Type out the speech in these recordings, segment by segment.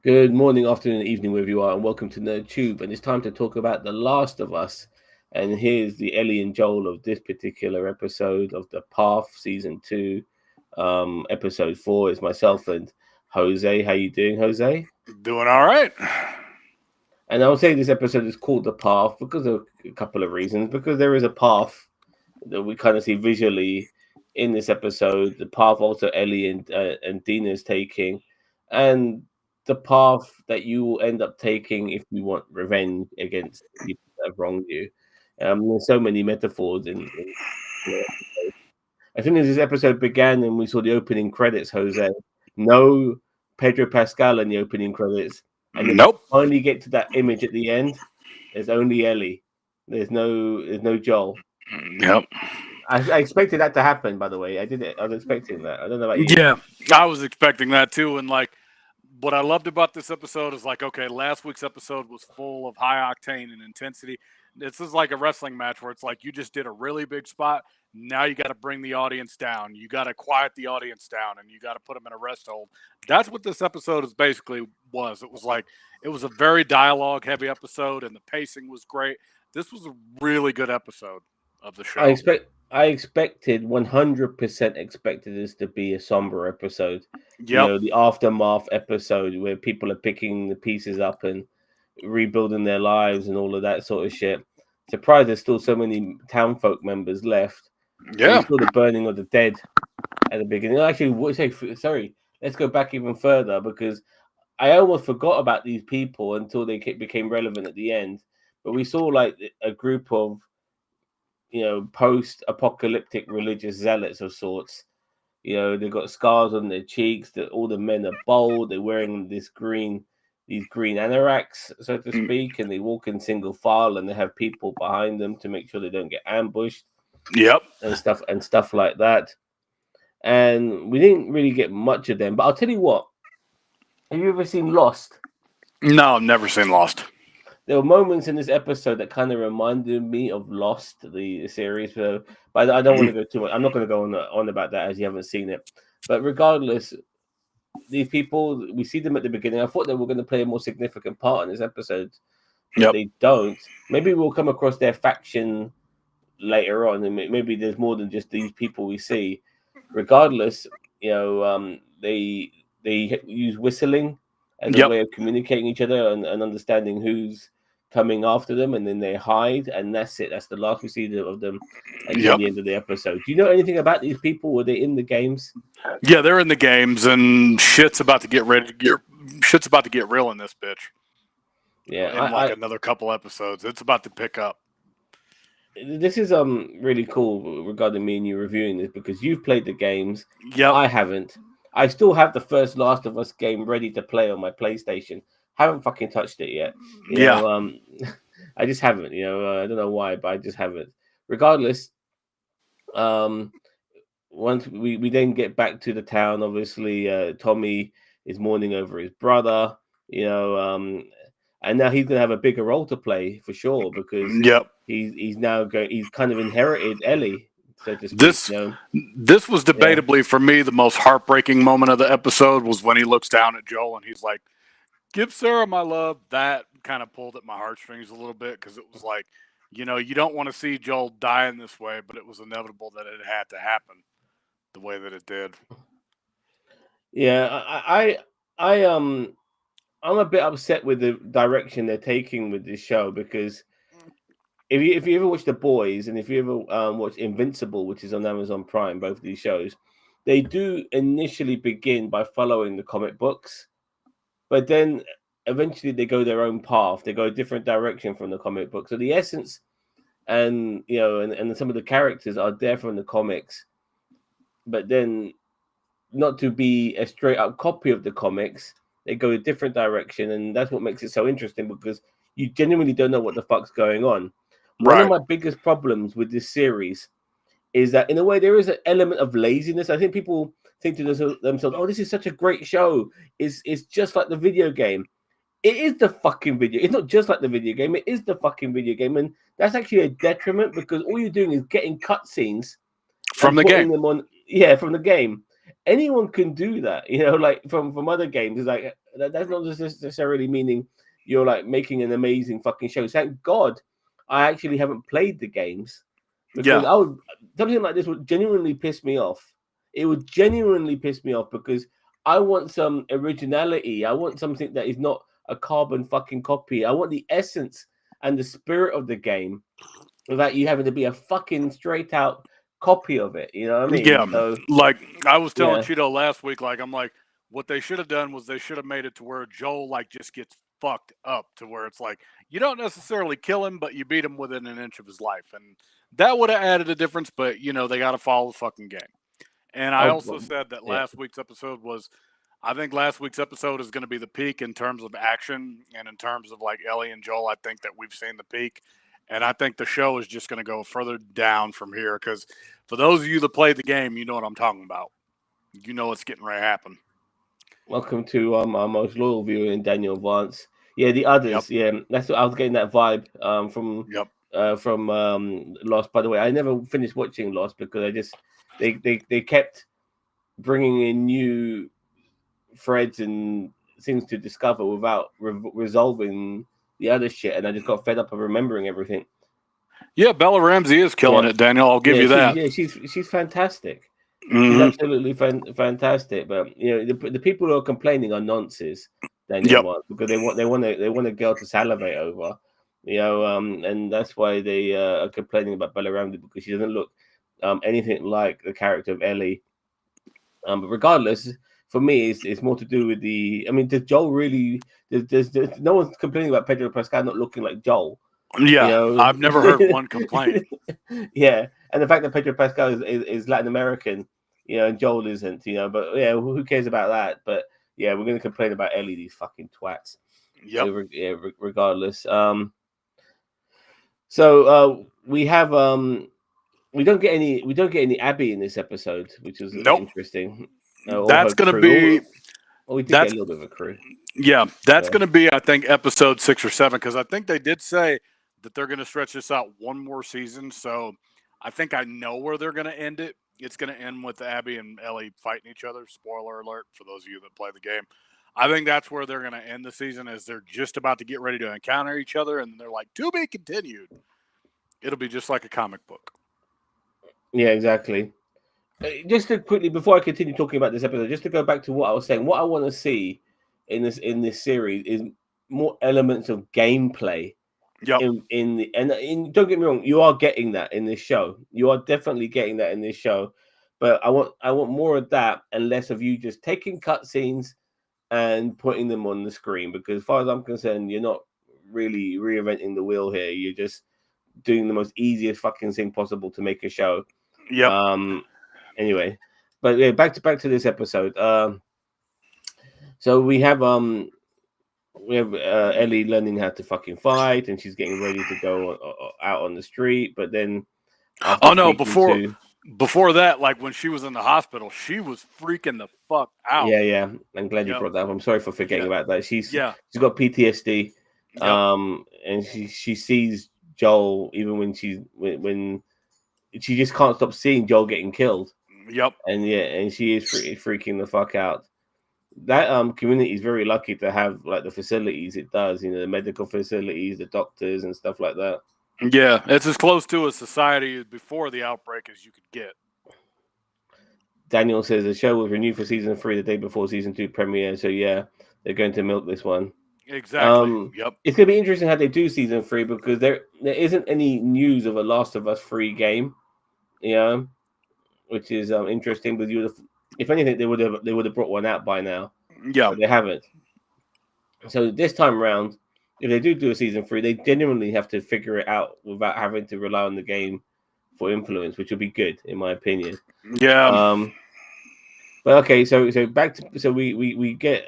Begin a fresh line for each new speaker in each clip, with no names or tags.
Good morning, afternoon, and evening, wherever you are, and welcome to NerdTube. And it's time to talk about The Last of Us. And here's the Ellie and Joel of this particular episode of The Path, Season 2, Episode 4. It's myself and Jose. How you doing, Jose?
Doing all right.
And I would say this episode is called The Path because of a couple of reasons. Because there is a path that we kind of see visually in this episode. The path also Ellie and Dina's taking. And the path that you will end up taking if you want revenge against people that have wronged you. There's so many metaphors in as soon as this episode began and we saw the opening credits, Jose, no Pedro Pascal in the opening credits, and then
Nope.
finally get to that image at the end. There's only Ellie. There's no Joel.
Yep.
I expected that to happen. By the way, I did it. I was expecting that. I don't know about you.
Yeah, I was expecting that too. And like, what I loved about this episode is like, okay, last week's episode was full of high octane and intensity. This is like a wrestling match where it's like you just did a really big spot. Now you got to bring the audience down. You got to quiet the audience down, and you got to put them in a rest hold. That's what this episode is basically was. It was like it was a very dialogue heavy episode, and the pacing was great. This was a really good episode of the show.
I expected 100% expected this to be a somber episode.
Yep.
You know, the aftermath episode where people are picking the pieces up and rebuilding their lives and all of that sort of shit. Surprised there's still so many townfolk members left.
Yeah.
We saw the burning of the dead at the beginning. Actually, sorry, let's go back even further because I almost forgot about these people until they became relevant at the end. But we saw like a group of post-apocalyptic religious zealots of sorts. You know, they've got scars on their cheeks. That all the men are bold. They're wearing these green anoraks, so to speak, and they walk in single file, and they have people behind them to make sure they don't get ambushed.
Yep.
And stuff like that. And we didn't really get much of them. But I'll tell you what. Have you ever seen Lost?
No, I've never seen Lost.
There were moments in this episode that kind of reminded me of Lost, the series. But I don't want to go too much. I'm not going to go on about that as you haven't seen it. But regardless, these people, we see them at the beginning. I thought they were going to play a more significant part in this episode. But They don't. Maybe we'll come across their faction later on, and maybe there's more than just these people we see. Regardless, they use whistling as a way of communicating each other and understanding who's coming after them, and then they hide, and that's it. That's the last we see of them until the end of the episode. Do you know anything about these people? Were they in the games?
Yeah, they're in the games, and shit's about to get ready. Shit's about to get real in this bitch.
Yeah,
in another couple episodes, it's about to pick up.
This is really cool regarding me and you reviewing this because you've played the games.
Yeah,
I haven't. I still have the first Last of Us game ready to play on my PlayStation. Haven't fucking touched it yet. I just haven't. I don't know why, but I just haven't. Regardless, once we then get back to the town, obviously Tommy is mourning over his brother. And now he's gonna have a bigger role to play for sure because he's now going. He's kind of inherited Ellie. So to speak,
this was debatably for me the most heartbreaking moment of the episode was when he looks down at Joel and he's like, "Give Sarah my love." That kind of pulled at my heartstrings a little bit because it was like, you don't want to see Joel die in this way, but it was inevitable that it had to happen the way that it did.
Yeah, I'm a bit upset with the direction they're taking with this show because if you ever watch The Boys and if you ever watch Invincible, which is on Amazon Prime, both of these shows, they do initially begin by following the comic books, but then eventually they go their own path. They go a different direction from the comic book. So the essence and some of the characters are there from the comics, but then not to be a straight up copy of the comics. They go a different direction, and that's what makes it so interesting because you genuinely don't know what the fuck's going on. One of my biggest problems with this series is that, in a way, there is an element of laziness. I think people think to themselves, "Oh, this is such a great show. It's just like the video game." It is the fucking video. It's not just like the video game. It is the fucking video game, and that's actually a detriment because all you're doing is getting cutscenes
from the game.
Them on, from the game. anyone can do that. Like from other games. It's like that's not necessarily meaning you're like making an amazing fucking show. Thank God I actually haven't played the games, because
Yeah.
something like this would genuinely piss me off. It would genuinely piss me off because I want some originality. I want something that is not a carbon fucking copy. I want the essence and the spirit of the game without you having to be a fucking straight out copy of it. You know what I mean?
Yeah.
So
Like I was telling
yeah,
Cheeto last week, like I'm like, what they should have done was they should have made it to where Joel like just gets fucked up to where it's like you don't necessarily kill him, but you beat him within an inch of his life, and that would have added a difference. But they got to follow the fucking game. And I
oh
also said that
yeah.
last week's episode was, I think last week's episode is going to be the peak in terms of action and in terms of like Ellie and Joel. I think that we've seen the peak. And I think the show is just going to go further down from here because for those of you that played the game, you know what I'm talking about. You know what's getting ready to happen.
Welcome to our most loyal viewer in Daniel Vance. Yeah, the
Yep.
others. Yeah, that's what I was getting that vibe
Yep.
from Lost. By the way, I never finished watching Lost because I just they kept bringing in new threads and things to discover without resolving the other shit, and I just got fed up of remembering everything.
Yeah, Bella Ramsey is killing
Yeah,
it, Daniel. I'll give
yeah,
you that.
she's fantastic. She's
Mm-hmm.
absolutely fantastic. But the people who are complaining are nonsense. Daniel
Yep.
wants because they want a girl to salivate over. And that's why they are complaining about Bella Ramsey, because she doesn't look anything like the character of Ellie. But regardless, for me, it's more to do with the. I mean, does Joel really? There's no one's complaining about Pedro Pascal not looking like Joel. You
Yeah.
know,
I've never heard one complaint.
yeah, and the fact that Pedro Pascal is Latin American, and Joel isn't, but yeah, who cares about that? But yeah, we're gonna complain about Ellie, these fucking twats.
Yep.
Regardless. So we have we don't get any Abby in this episode, which was
Nope.
interesting. Or
That's
her
going to
crew.
be,
Or we did get
that's
a little bit of a crew.
Yeah, that's
Yeah.
going to be, I think, episode 6 or 7, because I think they did say that they're going to stretch this out one more season. So I think I know where they're going to end it. It's going to end with Abby and Ellie fighting each other. Spoiler alert for those of you that play the game. I think that's where they're going to end the season, as they're just about to get ready to encounter each other, and they're like, to be continued. It'll be just like a comic book.
Yeah, exactly. Just to quickly, before I continue talking about this episode, just to go back to what I was saying, what I want to see in this series is more elements of gameplay.
Yep.
Don't get me wrong, you are getting that in this show. You are definitely getting that in this show, but I want more of that and less of you just taking cutscenes and putting them on the screen. Because as far as I'm concerned, you're not really reinventing the wheel here. You're just doing the most easiest fucking thing possible to make a show.
Yep.
Anyway, but yeah, back to this episode. So we have Ellie learning how to fucking fight, and she's getting ready to go out on the street. But then, after
Oh no!
speaking
Before that, like when she was in the hospital, she was freaking the fuck out.
yeah, I'm glad you
Yep.
brought that up. I'm sorry for forgetting about that. She's got PTSD,
Yep.
and she sees Joel even when when she just can't stop seeing Joel getting killed.
Yep.
And she is freaking the fuck out. That community is very lucky to have like the facilities it does, the medical facilities, the doctors and stuff like that.
Yeah, it's as close to a society before the outbreak as you could get.
Daniel says the show was renewed for season 3 the day before season 2 premiere, so yeah, they're going to milk this one.
Exactly. Yep.
It's gonna be interesting how they do season 3, because there isn't any news of a Last of Us 3 game, which is interesting. But if anything, they would have brought one out by now.
Yeah,
but they haven't. So this time around, if they do a season 3, they genuinely have to figure it out without having to rely on the game for influence, which would be good in my opinion.
Yeah.
But okay, so back to we get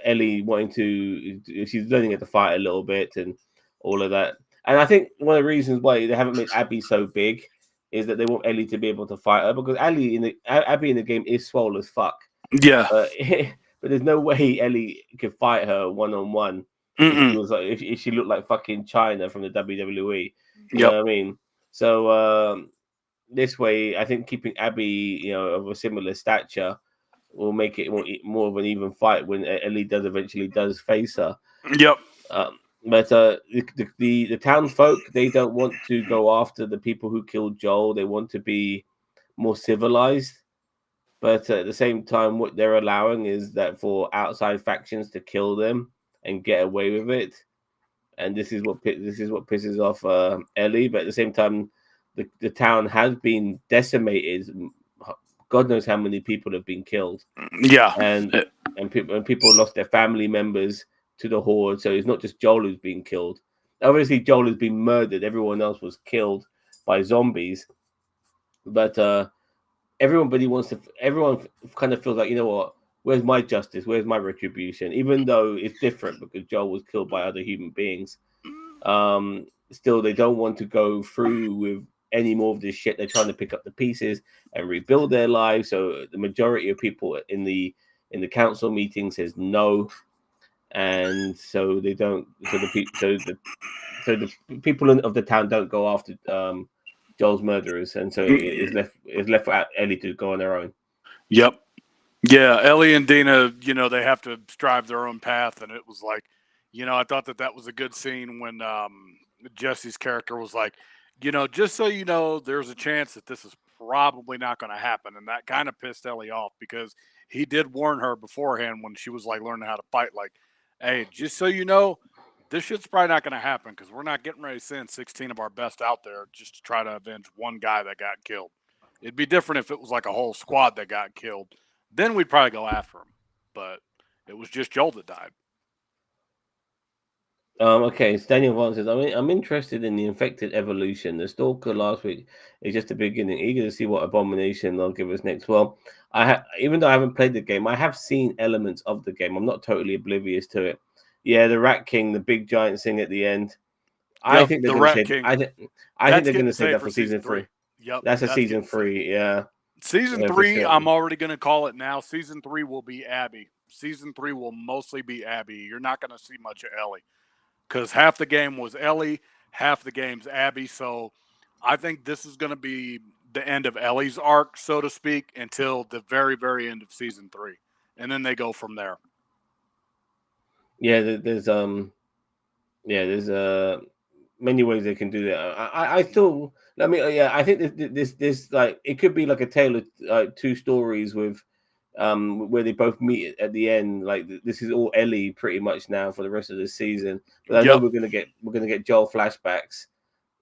Ellie wanting to, she's learning how to fight a little bit and all of that. And I think one of the reasons why they haven't made Abby so big is that they want Ellie to be able to fight her, because Abby in the game is swole as fuck.
Yeah.
But there's no way Ellie could fight her one-on-one if she looked like fucking China from the WWE. You know what I mean? So this way, I think keeping Abby, of a similar stature, will make it more of an even fight when Ellie does face her.
Yep.
But the townsfolk, they don't want to go after the people who killed Joel. They want to be more civilized. But at the same time, what they're allowing is that for outside factions to kill them and get away with it. And this is what pisses off Ellie. But at the same time, the town has been decimated. God knows how many people have been killed.
Yeah.
And people lost their family members to the horde. So it's not just Joel who's been killed. Obviously, Joel has been murdered. Everyone else was killed by zombies. But everyone kind of feels like, you know what? Where's my justice? Where's my retribution? Even though it's different because Joel was killed by other human beings. Still, they don't want to go through with any more of this shit. They're trying to pick up the pieces and rebuild their lives. So the majority of people in the council meeting says no, and so they don't. So the people of the town don't go after Joel's murderers, and so it's left for Ellie to go on their own.
Yep. Yeah, Ellie and Dina, they have to strive their own path, and it was like, I thought that was a good scene when Jesse's character was like, just so you know, there's a chance that this is probably not going to happen, and that kind of pissed Ellie off because he did warn her beforehand when she was like learning how to fight, like, hey, just so you know, this shit's probably not going to happen because we're not getting ready to send 16 of our best out there just to try to avenge one guy that got killed. It'd be different if it was like a whole squad that got killed. Then we'd probably go after him. But it was just Joel that died.
Okay, so Daniel Vaughn says, I'm interested in the infected evolution. The Stalker last week is just the beginning. Eager to see what abomination they'll give us next. Well, even though I haven't played the game, I have seen elements of the game. I'm not totally oblivious to it. Yeah, the Rat King, the big giant thing at the end. I think they're going to say. I think they're going to say that for season 3.
Yep,
that's a season 3. Yeah,
season 3. Sure. I'm already going to call it now. Season 3 will be Abby. Season 3 will mostly be Abby. You're not going to see much of Ellie because half the game was Ellie, half the game's Abby. So I think this is going to be the end of Ellie's arc, so to speak, until the very, very end of season 3, and then they go from there.
Yeah, there's many ways they can do that. I still, I think this like it could be like a tale of 2 stories with where they both meet at the end. Like this is all Ellie pretty much now for the rest of the season. But I know we're gonna get Joel flashbacks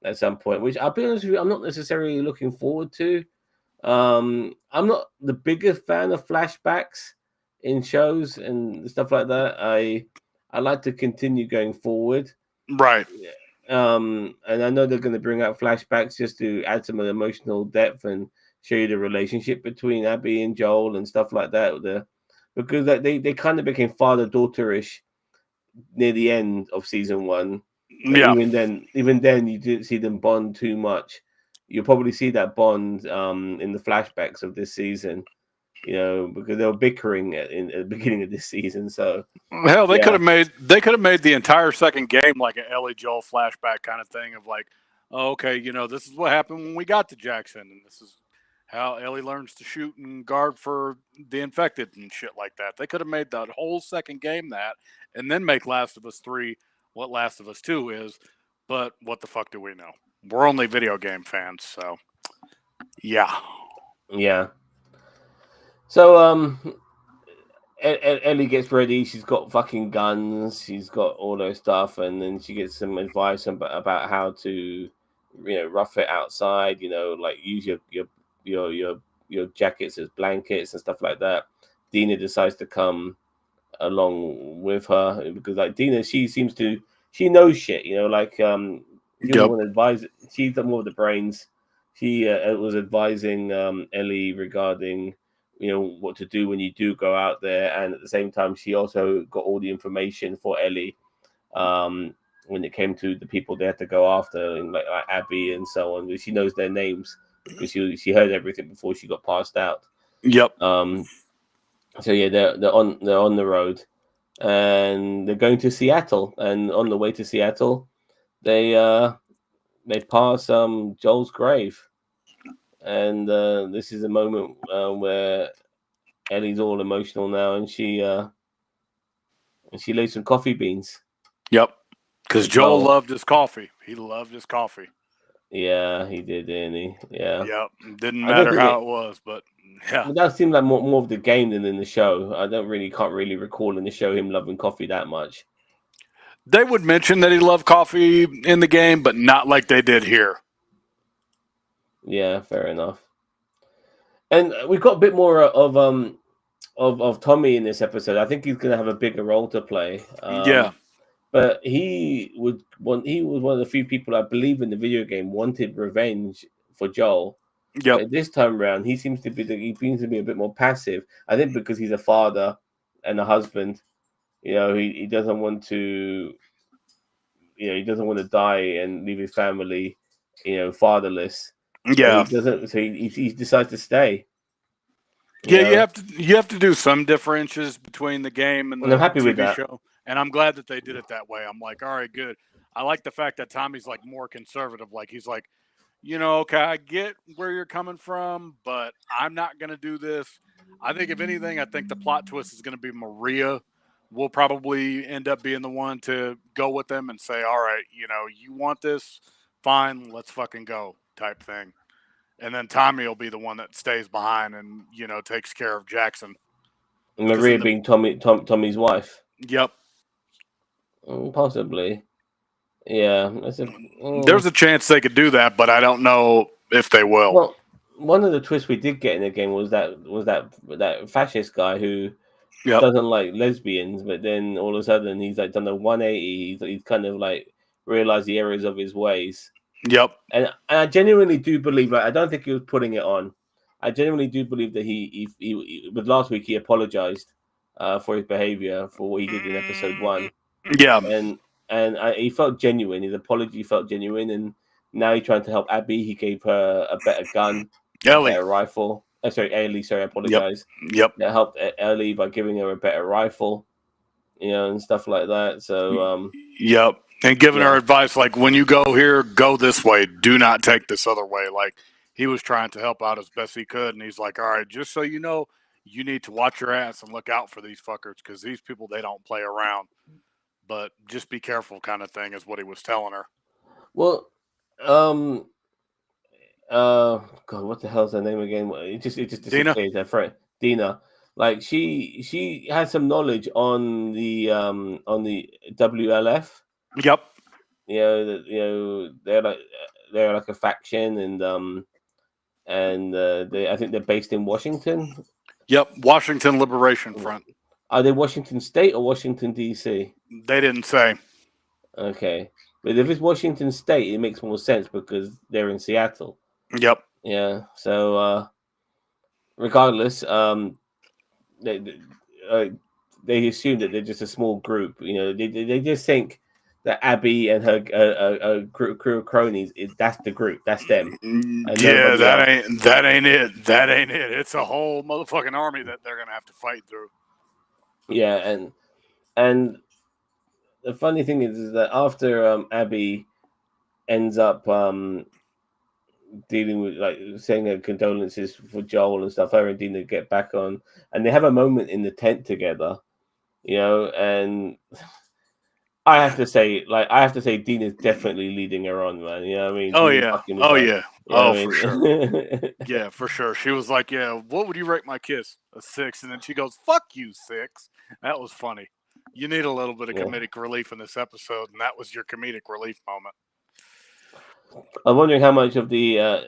at some point, which I'll be honest with you, I'm not necessarily looking forward to. I'm not the biggest fan of flashbacks in shows and stuff like that. I like to continue going forward.
Right.
And I know they're going to bring out flashbacks just to add some emotional depth and show you the relationship between Abby and Joel and stuff like that. Because they kind of became father-daughter-ish near the end of season 1.
Yeah.
Even then, you didn't see them bond too much. You'll probably see that bond in the flashbacks of this season. Because they were bickering at the beginning of this season. So
hell, they could have made the entire second game like an Ellie Joel flashback kind of thing of like, oh, okay, this is what happened when we got to Jackson, and this is how Ellie learns to shoot and guard for the infected and shit like that. They could have made that whole second game that, and then make Last of Us 3 what Last of Us 2 is. But what the fuck do we know? We're only video game fans, so yeah.
So Ellie gets ready. She's got fucking guns. She's got all those stuff, and then she gets some advice about how to, rough it outside. Like use your jackets as blankets and stuff like that. Dina decides to come along with her because like Dina, she knows shit. Like she doesn't want to advise. She's done more of the brains. She was advising Ellie regarding what to do when you do go out there, and at the same time she also got all the information for Ellie when it came to the people they had to go after, and like Abby and so on. She knows their names because she heard everything before she got passed out.
Yep.
So yeah, they're on the road, and they're going to Seattle, and on the way to Seattle they pass Joel's grave. and this is a moment where Ellie's all emotional now, and she laid some coffee beans.
Yep. Because Joel
Joel.
loved his coffee. He loved his coffee.
Yeah, he did, didn't he? Yeah.
Yep. Didn't
I don't
matter
think
how it was, but yeah.
that seemed like more of the game than in the show. I can't really recall in the show him loving coffee that much.
They would mention that he loved coffee in the game, but not like they did here.
Yeah, fair enough. And we've got a bit more of Tommy in this episode. I think he's going to have a bigger role to play.
Yeah.
But he was one of the few people I believe in the video game wanted revenge for Joel.
Yep.
But this time around, he seems to be a bit more passive. I think because he's a father and a husband. He doesn't want to. He doesn't want to die and leave his family, fatherless.
Yeah.
So he decides to stay.
You have to do some differences between the game and the
I'm happy with
TV
that.
show, and I'm glad that they did it that way. I'm like, all right, good. I like the fact that Tommy's like more conservative. Like he's like, okay, I get where you're coming from, but I'm not gonna do this. I think if anything, I think the plot twist is gonna be Maria will probably end up being the one to go with them and say, all right, you want this, fine, let's fucking go, type thing. And then Tommy will be the one that stays behind and takes care of Jackson.
Maria being Tommy's wife.
Yep.
Possibly. Yeah.
There's a chance they could do that, but I don't know if they will.
Well, one of the twists we did get in the game was that fascist guy who doesn't like lesbians, but then all of a sudden he's like done a 180. He's kind of like realized the errors of his ways.
Yep.
And I genuinely do believe, I don't think he was putting it on. I genuinely do believe that he but last week he apologized for his behavior for what he did in episode 1.
Yeah.
And he felt genuine. His apology felt genuine, and now he's trying to help Abby. He gave her a better gun, a better rifle. Ellie. Sorry, I apologize.
Yep.
That helped Ellie by giving her a better rifle, and stuff like that. So,
yep. And giving her advice like, when you go here, go this way. Do not take this other way. Like, he was trying to help out as best he could, and he's like, all right, just so you know, you need to watch your ass and look out for these fuckers because these people, they don't play around. But just be careful, kind of thing, is what he was telling her.
Well, God, what the hell's her name again? It just disappeared. Her friend Dina, like she had some knowledge on the WLF.
Yep.
They're like a faction, and I think they're based in Washington.
Yep, Washington Liberation Front.
Are they Washington State or Washington DC?
They didn't say.
Okay, but if it's Washington State, it makes more sense because they're in Seattle.
Yep.
Yeah. So, regardless, they assume that they're just a small group. They just think that Abby and her crew of cronies that's the group. That's them.
Yeah, that ain't it. That ain't it. It's a whole motherfucking army that they're gonna have to fight through.
Yeah, and the funny thing is that after Abby ends up dealing with, like, saying her condolences for Joel and stuff, her and Dina get back on, and they have a moment in the tent together, and I have to say Dina's definitely leading her on, man. You know what I mean?
Oh yeah. Oh yeah.
For
sure. Yeah, for sure. She was like, yeah, what would you rate my kiss? A 6. And then she goes, fuck you, 6. That was funny. You need a little bit of comedic relief in this episode, and that was your comedic relief moment.
I'm wondering how much of the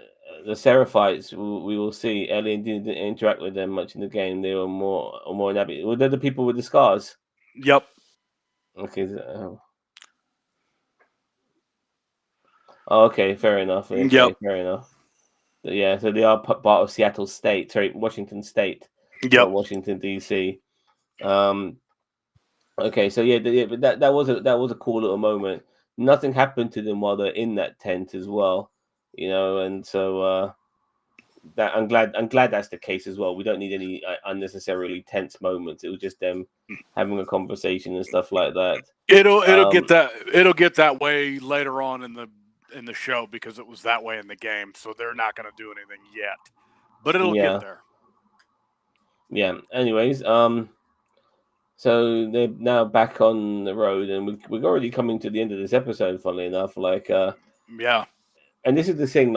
Seraphites we will see. Ellie and Dina didn't interact with them much in the game. They were more Abby. Were they the people with the scars?
Yep.
Okay. Okay, fair enough. Okay,
yep.
Fair enough. Yeah, so they are part of Seattle State. Sorry, Washington State.
Yep.
Washington DC. Okay, so but that was a cool little moment. Nothing happened to them while they're in that tent as well, and so that I'm glad that's the case as well. We don't need any unnecessarily tense moments. It was just them having a conversation and stuff like that.
It'll get that way later on in in the show because it was that way in the game. So they're not going to do anything yet, but it'll
Yeah.
get there.
Yeah. Anyways, so they're now back on the road, and we're already coming to the end of this episode. Funnily enough,
Yeah.
And this is the thing,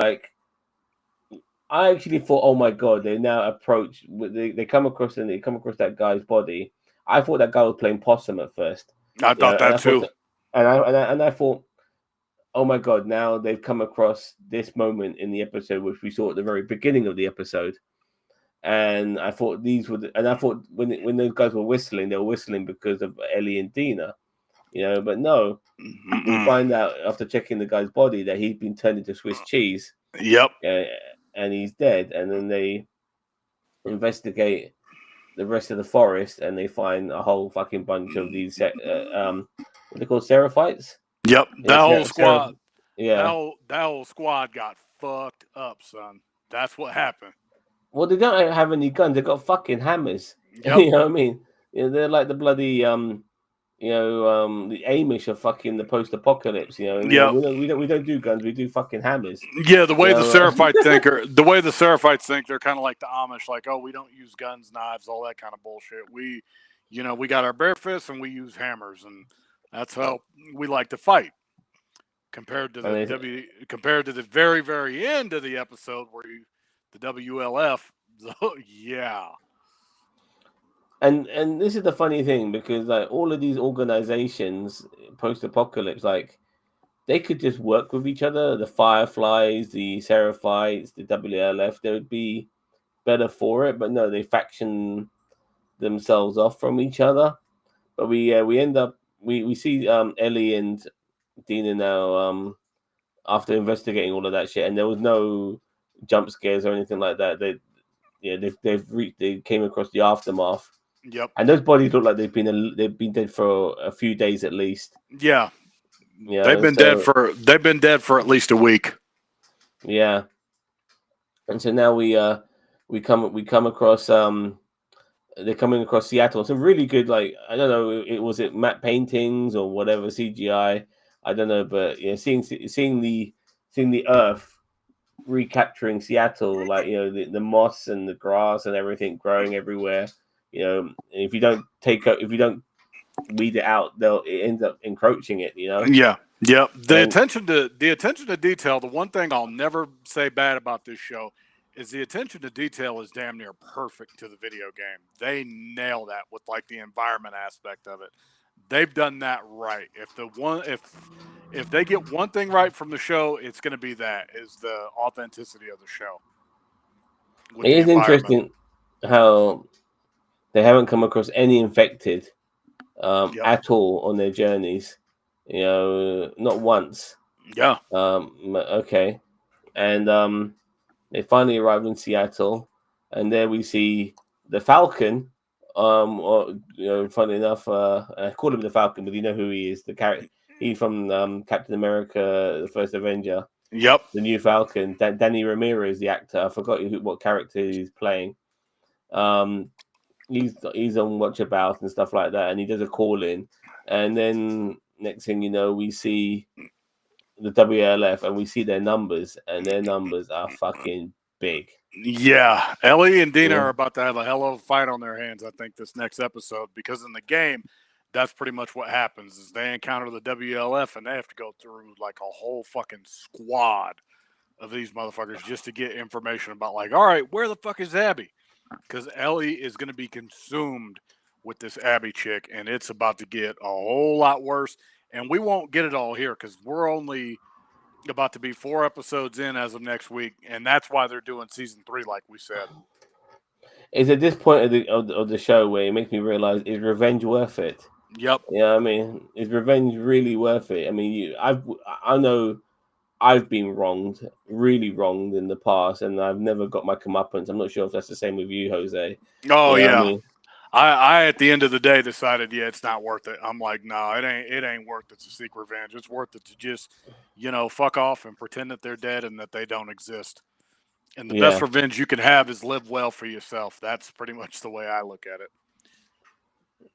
I actually thought, oh my god, they now approach. They come across that guy's body. I thought that guy was playing possum at first.
I thought that too.
And I thought, oh my god, now they've come across this moment in the episode, which we saw at the very beginning of the episode. And I thought when those guys were whistling, they were whistling because of Ellie and Dina, But no, we find out after checking the guy's body that he's been turned into Swiss cheese.
Yep.
And he's dead. And then they investigate the rest of the forest, and they find a whole fucking bunch of these what they call seraphites.
Yep. That whole squad.
Yeah.
That whole squad got fucked up, son. That's what happened.
Well, they don't have any guns. They've got fucking hammers.
Yep.
You know what I mean? They're like the bloody the Amish of fucking the post-apocalypse. We don't do guns. We do fucking hammers.
Yeah, the way the Seraphites think, they're kind of like the Amish. Like, oh, we don't use guns, knives, all that kind of bullshit. We got our bare fists and we use hammers, and that's how we like to fight. Compared to the very, very end of the episode where the WLF, yeah.
And this is the funny thing, because all of these organizations post-apocalypse, they could just work with each other. The Fireflies, the Seraphites, the WLF, they would be better for it. But no, they faction themselves off from each other. But we end up we see Ellie and Dina now after investigating all of that shit, and there was no jump scares or anything like that. They came across the aftermath.
Yep.
And those bodies look like they've been dead for a few days at least.
Yeah. They've been dead for at least a week.
Yeah. And so now we come across they're coming across Seattle. Some really good, I don't know, was it matte paintings or whatever, CGI, I don't know, but seeing the earth recapturing Seattle, the moss and the grass and everything growing everywhere. If you don't weed it out, it ends up encroaching it.
Yeah. The attention to detail. The one thing I'll never say bad about this show is the attention to detail is damn near perfect to the video game. They nail that with the environment aspect of it. They've done that right. If they get one thing right from the show, it's going to be that is the authenticity of the show.
It is interesting how they haven't come across any infected at all on their journeys. Not once.
Yeah.
Okay. And they finally arrived in Seattle, and there we see the Falcon. Funny enough, I call him the Falcon, but you know who he is. The character. He's from Captain America: The First Avenger.
Yep.
The new Falcon. Danny Ramirez, the actor. I forgot what character he's playing. He's on Watchabout and stuff like that, and he does a call in, and then next thing you know, we see the WLF, and we see their numbers, and their numbers are fucking big.
Yeah, Ellie and Dina are about to have a hell of a fight on their hands, I think, this next episode, because in the game, that's pretty much what happens is they encounter the WLF, and they have to go through a whole fucking squad of these motherfuckers just to get information about all right, where the fuck is Abby? Because Ellie is going to be consumed with this Abby chick, and it's about to get a whole lot worse. And we won't get it all here because we're only about to be 4 episodes in as of next week, and that's why they're doing season 3, like we said.
It's at this point of the show where it makes me realize, is revenge worth it?
Yep.
I mean, is revenge really worth it? I mean, I know I've been really wronged in the past, and I've never got my comeuppance. I'm not sure if that's the same with you, Jose.
Oh, yeah. I mean? I at the end of the day decided, it's not worth it. I'm like, no, it ain't worth it to seek revenge. It's worth it to just, fuck off and pretend that they're dead and that they don't exist. And the best revenge you can have is live well for yourself. That's pretty much the way I look at it.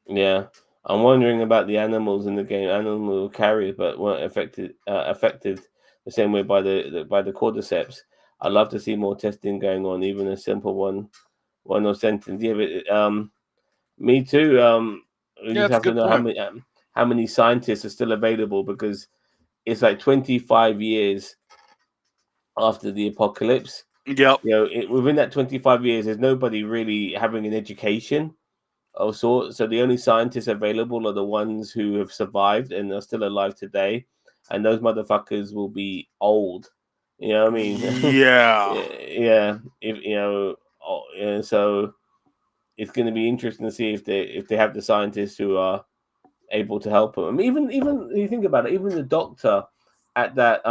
Yeah. I'm wondering about the animals in the game. Animal carriers, but weren't affected the same way by the cordyceps. I'd love to see more testing going on, even a simple one or sentence. Yeah, but me too. We
Yeah,
just
it's a
have to
good
know
point.
how many scientists are still available, because it's like 25 years after the apocalypse.
Yep.
Within that 25 years, there's nobody really having an education of sorts. So the only scientists available are the ones who have survived and are still alive today, and those motherfuckers will be old. You know what I mean?
Yeah.
Yeah. If yeah, so it's going to be interesting to see if they have the scientists who are able to help them. I mean, even you think about it, even the doctor at that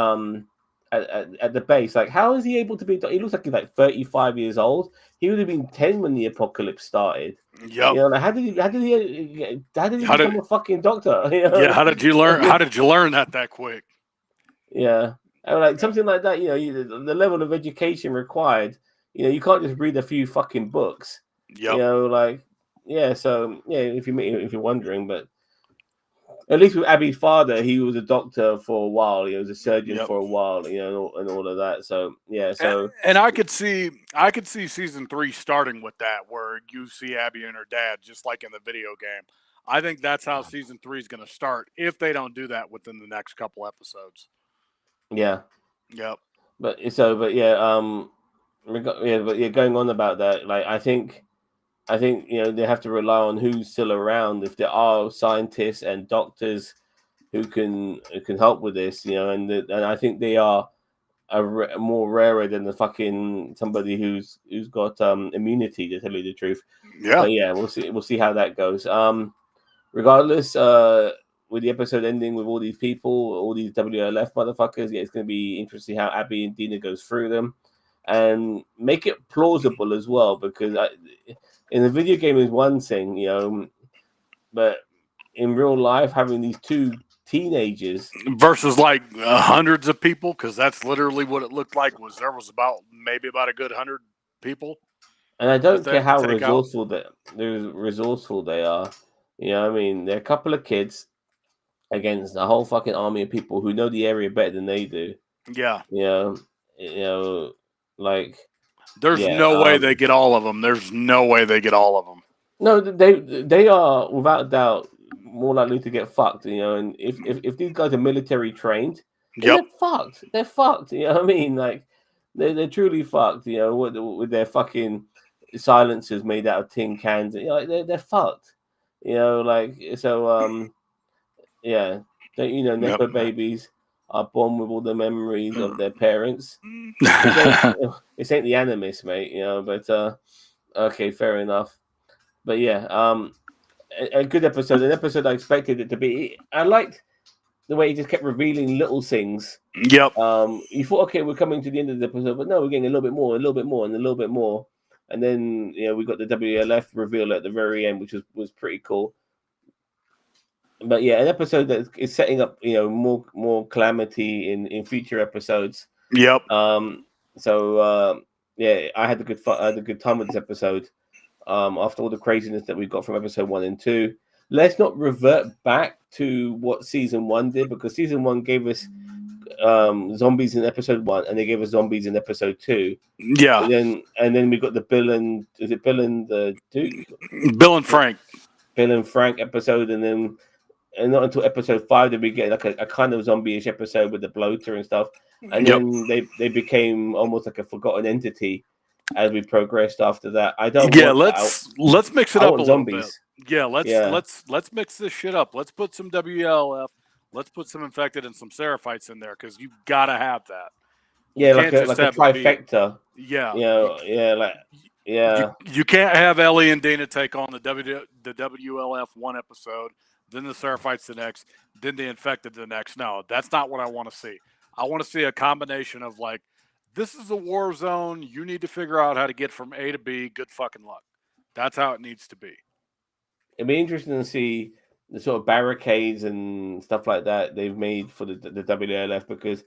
at the base, like how is he able to be? He looks like he's like 35 years old. He would have been 10 when the apocalypse started.
Yep.
Like how did he
How
become
did
a fucking doctor?
how did you learn that quick?
Yeah, and like
Yep.
something like that. The level of education required. You can't just read a few fucking books.
Yep.
Like yeah. So yeah, if you're wondering, but at least with Abby's father, he was a doctor for a while. He was a surgeon
Yep.
for a while. And all of that. So yeah. So
And I could see season 3 starting with that, where you see Abby and her dad just like in the video game. I think that's how season 3 is going to start if they don't do that within the next couple episodes.
yeah.
Yep.
But yeah. Yeah. But yeah. Going on about that, like I think they have to rely on who's still around. If there are scientists and doctors who can help with this, and I think they are more rarer than the fucking somebody who's got immunity, to tell you the truth.
Yeah.
But yeah, we'll see how that goes. Regardless, with the episode ending with all these people, all these WLF motherfuckers, yeah, it's going to be interesting how Abby and Dina goes through them, and make it plausible as well. Because in the video game is one thing, but in real life, having these two teenagers,
Versus like hundreds of people, because that's literally what it looked like. There was about a good 100 people
and I
that
don't
they
care
had to
how
take out.
resourceful they are. What I mean? They're a couple of kids against a whole fucking army of people who know the area better than they do.
Yeah.
You know, you know, like
There's
yeah.
no way they get all of them. There's no way they get all of them.
No, they are without doubt more likely to get fucked. And if these guys are military trained, then
Yep.
they're fucked. They're fucked. You know what I mean? Like they're truly fucked. With their fucking silencers made out of tin cans. Like they're fucked. Like so. Yeah, don't
Yep.
Nepo babies are born with all the memories of their parents. This ain't this ain't the animus, mate. But okay, fair enough. But yeah, a good episode. An episode I expected it to be. I liked the way he just kept revealing little things.
Yep.
You thought, okay, we're coming to the end of the episode, but no, we're getting a little bit more, a little bit more, and a little bit more. And then we got the WLF reveal at the very end, which was pretty cool. But yeah, an episode that is setting up more calamity in future episodes.
Yep.
So yeah, I had a good time with this episode. After all the craziness that we got from episode 1 and 2, let's not revert back to what season 1 did, because season 1 gave us zombies in episode 1, and they gave us zombies in episode 2.
Yeah.
And then we got the Bill and the Duke,
Bill and Frank.
Bill and Frank episode, and not until episode 5 did we get like a kind of zombie-ish episode with the bloater and stuff. And
Yep.
then they became almost like a forgotten entity as we progressed after that. I don't
Yeah.
want that.
Let's mix it
I
up a
want
little bit.
zombies.
Yeah.
Yeah.
Let's mix this shit up. Let's put some WLF. Let's put some infected and some seraphites in there, because you gotta have that. You
Yeah,
can't just
like a
have it be.
trifecta.
Yeah. You can't have Ellie and Dana take on the WLF one episode, then the Seraphites the next, then the Infected the next. No, that's not what I want to see. I want to see a combination of like, this is a war zone. You need to figure out how to get from A to B. Good fucking luck. That's how it needs to be.
It'd be interesting to see the sort of barricades and stuff like that they've made for the WLF, because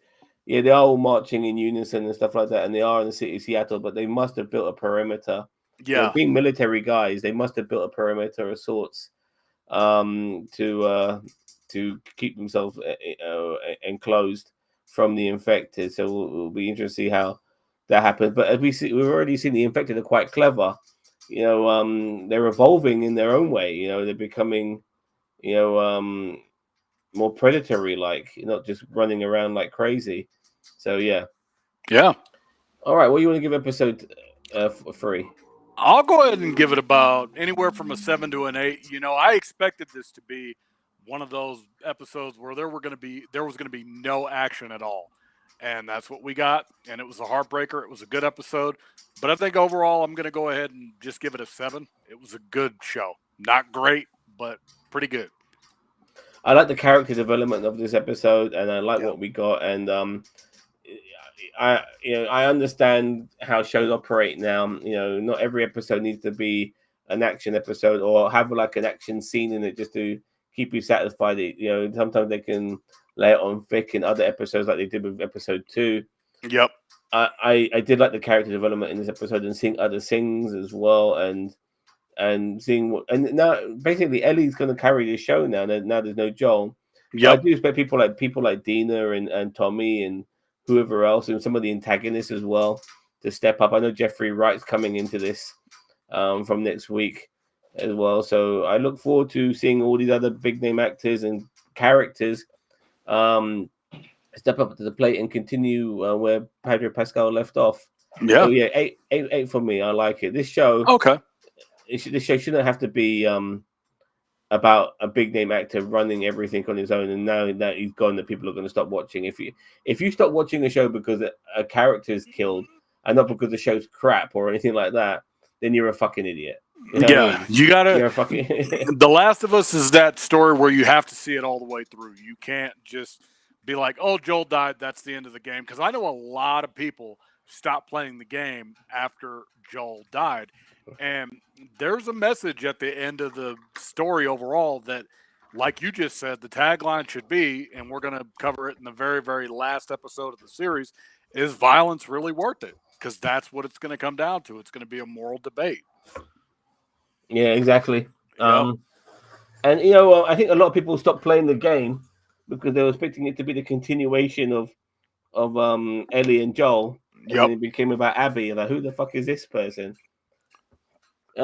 yeah, they are all marching in unison and stuff like that, and they are in the city of Seattle, but they must have built a perimeter.
Yeah.
Being military guys, they must have built a perimeter of sorts to keep themselves enclosed. from the infected. So we'll be interested to see how that happens. But as we've already seen the infected are quite clever. They're evolving in their own way. They're becoming, more predatory, like not just running around like crazy. So yeah. All right. What do you want to give episode 3?
I'll go ahead and give it about anywhere from a 7 to an 8. I expected this to be one of those episodes where there was going to be no action at all, and that's what we got. And it was a heartbreaker. It was a good episode, but I think overall I'm going to go ahead and just give it a 7. It was a good show, not great, but pretty good.
I like the character development of this episode, and I like what we got. And I understand how shows operate now. Not every episode needs to be an action episode or have like an action scene in it just to keep you satisfied. Sometimes they can lay it on thick in other episodes, like they did with episode 2.
Yep.
I did like the character development in this episode and seeing other things as well, and seeing and now basically Ellie's going to carry this show now. Now there's no Joel.
Yeah,
I do expect people like Dina and Tommy and whoever else, and some of the antagonists as well, to step up. I know Jeffrey Wright's coming into this from next week as well. So I look forward to seeing all these other big name actors and characters step up to the plate and continue where Pedro Pascal left off.
Yeah.
So yeah, eight for me. I like it. This show.
Okay.
This show shouldn't have to be about a big name actor running everything on his own, and now that he's gone, that people are going to stop watching. If you stop watching a show because a character is killed and not because the show's crap or anything like that, then you're a fucking idiot.
You gotta.
You're a fucking.
The Last of Us is that story where you have to see it all the way through. You can't just be like, "Oh, Joel died. That's the end of the game." Because I know a lot of people stopped playing the game after Joel died. And there's a message at the end of the story overall that, like you just said, the tagline should be, and we're going to cover it in the very, very last episode of the series, is violence really worth it? Because that's what it's going to come down to. It's going to be a moral debate.
Yeah, exactly.
Yep.
And I think a lot of people stopped playing the game because they were expecting it to be the continuation of Ellie and Joel. And then it became about Abby. Like, who the fuck is this person? Bye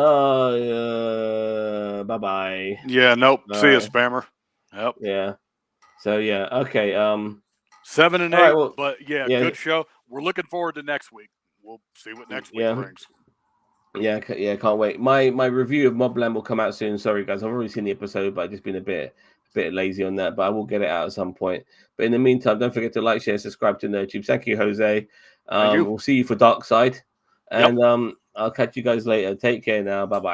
bye.
Yeah, nope. See you, spammer. Yep.
Yeah. So yeah, okay.
7 and 8,
right, well,
but good show. We're looking forward to next week. We'll see what next week brings.
Yeah, can't wait. My review of Mobland will come out soon. Sorry guys, I've already seen the episode, but I've just been a bit lazy on that. But I will get it out at some point. But in the meantime, don't forget to like, share, subscribe to NerdTube. Thank you, Jose. We'll see you for Dark Side, and I'll catch you guys later. Take care now. Bye bye.